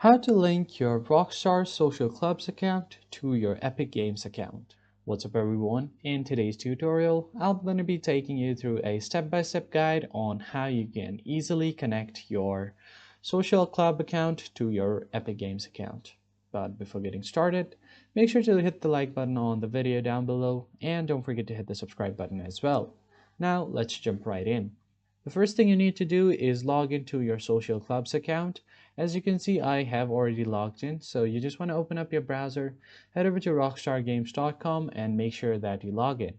How to link your Rockstar Social Club's account to your Epic Games account. What's up everyone? In today's tutorial, I'm going to be taking you through a step-by-step guide on how you can easily connect your Social Club account to your Epic Games account. But before getting started, make sure to hit the like button on the video down below and don't forget to hit the subscribe button as well. Now let's jump right in. The first thing you need to do is log into your Social Club's account. As you can see, I have already logged in, so you just want to open up your browser, head over to rockstargames.com and make sure that you log in.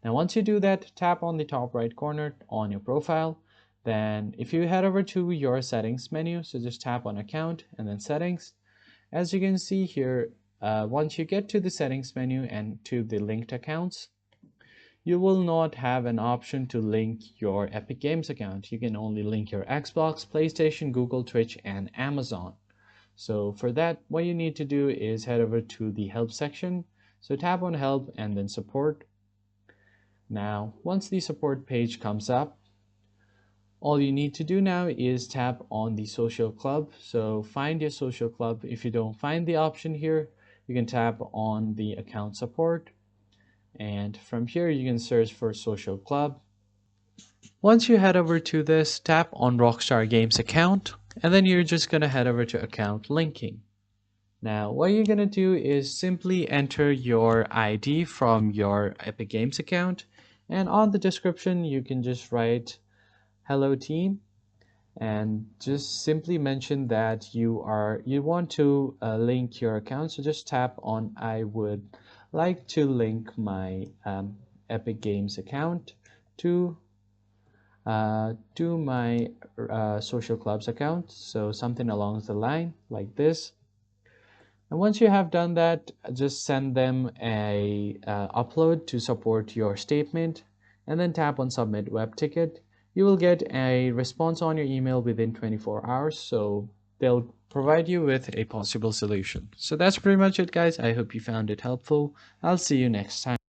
Now once you do that, tap on the top right corner on your profile. Then if you head over to your settings menu, so just tap on account and then settings. As you can see here, once you get to the settings menu and to the linked accounts, you will not have an option to link your Epic Games account. You can only link your Xbox, PlayStation, Google, Twitch, and Amazon. So for that, what you need to do is head over to the help section. So tap on help and then support. Now, once the support page comes up, all you need to do now is tap on the social club. So find your social club. If you don't find the option here, you can tap on the account support. And from here, you can search for social club. Once you head over to this, tap on Rockstar Games account, and then you're just going to head over to account linking. Now, what you're going to do is simply enter your ID from your Epic Games account, and on the description, you can just write hello team and just simply mention that you want to link your account. So just tap on I would like to link my Epic Games account to my social clubs account, so something along the line like this. And once you have done that, just send them a upload to support your statement and then tap on submit web ticket. You will get a response on your email within 24 hours, so they'll provide you with a possible solution. So that's pretty much it guys. I hope you found it helpful. I'll see you next time.